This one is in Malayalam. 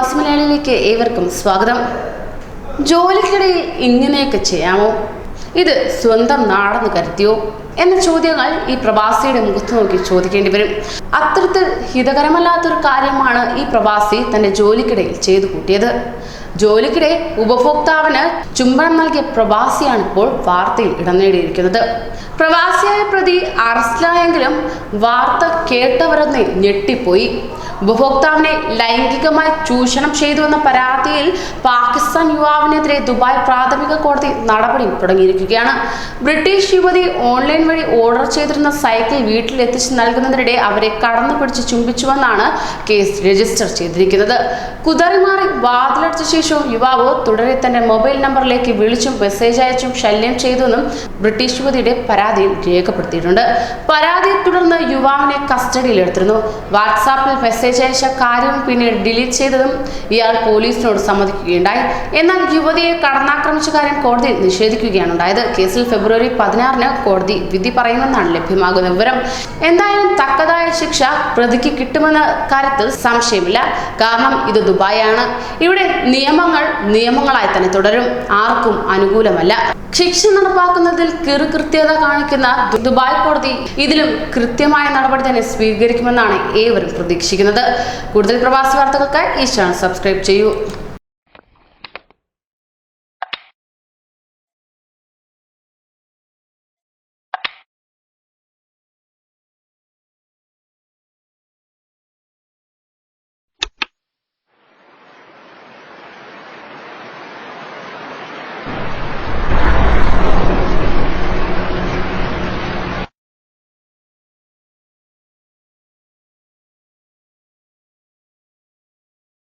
പ്രവാസി മലയാളിയിലേക്ക് ഏവർക്കും സ്വാഗതം. ജോലിക്കിടയിൽ ഇങ്ങനെയൊക്കെ ചെയ്യാമോ? ഇത് സ്വന്തം നാടെന്ന് കരുതിയോ എന്ന ചോദ്യങ്ങൾ ഈ പ്രവാസിയുടെ മുഖത്ത് നോക്കി ചോദിക്കേണ്ടി വരും. അത്തരത്തിൽ ഹിതകരമല്ലാത്തൊരു കാര്യമാണ് ഈ പ്രവാസി തന്റെ ജോലിക്കിടയിൽ ചെയ്തു കൂട്ടിയത്. ജോലിക്കിടെ ഉപഭോക്താവിന് ചുംബനം നൽകിയ പ്രവാസിയാണ് ഇപ്പോൾ വാർത്തയിൽ ഇടം നേടിയിരിക്കുന്നത്. പ്രവാസിയായ പ്രതി അറസ്റ്റിലായെങ്കിലും വാർത്ത കേട്ടവരൊന്ന് ഞെട്ടിപ്പോയി. ഉപഭോക്താവിനെ ലൈംഗികമായി ചൂഷണം ചെയ്തുവെന്ന പരാതിയിൽ പാകിസ്ഥാൻ യുവാവിനെതിരെ ദുബായ് പ്രാഥമിക കോടതി നടപടി തുടങ്ങിയിരിക്കുകയാണ്. ബ്രിട്ടീഷ് യുവതി ഓൺലൈൻ വഴി ഓർഡർ ചെയ്തിരുന്ന സൈക്കിൾ വീട്ടിൽ എത്തിച്ച് നൽകുന്നതിനിടെ അവരെ കടന്നു പിടിച്ച് ചുംബിച്ചുവെന്നാണ് കേസ് രജിസ്റ്റർ ചെയ്തിരിക്കുന്നത്. കുതറിമാറി വാതിലടച്ച ശേഷവും യുവാവ് തുടരെ തന്റെ മൊബൈൽ നമ്പറിലേക്ക് വിളിച്ചും മെസ്സേജ് അയച്ചും ശല്യം ചെയ്തുവെന്നും ബ്രിട്ടീഷ് യുവതിയുടെ പരാതിയിൽ രേഖപ്പെടുത്തിയിട്ടുണ്ട്. പരാതിയെ തുടർന്ന് യുവാവിനെ കസ്റ്റഡിയിലെടുത്തിരുന്നു. വാട്സാപ്പിൽ മെസ്സേജ് അയച്ച കാര്യം പിന്നീട് ഡിലീറ്റ് ചെയ്തതും ഇയാൾ പോലീസിനോട് സമ്മതിക്കുകയുണ്ടായി. എന്നാൽ യുവതിയെ കടന്നാക്രമിച്ച കാര്യം കോടതി നിഷേധിക്കുകയാണ് ഉണ്ടായത്. കേസിൽ ഫെബ്രുവരി 16 കോടതി വിധി പറയുമെന്നാണ് ലഭ്യമാകുന്ന വിവരം. എന്തായാലും തക്കതായ ശിക്ഷ പ്രതിക്ക് കിട്ടുമെന്ന കാര്യത്തിൽ സംശയമില്ല. കാരണം ഇത് ദുബായാണ്. ഇവിടെ നിയമങ്ങളായി തന്നെ തുടരും. ആർക്കും അനുകൂലമല്ല. ശിക്ഷ നടപ്പാക്കുന്നതിൽ കൃത്യത കാണിക്കുന്ന ദുബായ് കോടതി ഇതിലും കൃത്യമായ നടപടി തന്നെ സ്വീകരിക്കുമെന്നാണ് ഏവരും പ്രതീക്ഷിക്കുന്നത്. കൂടുതൽ പ്രവാസി വാർത്തകൾക്കായി ഈ ചാനൽ സബ്സ്ക്രൈബ് ചെയ്യൂ.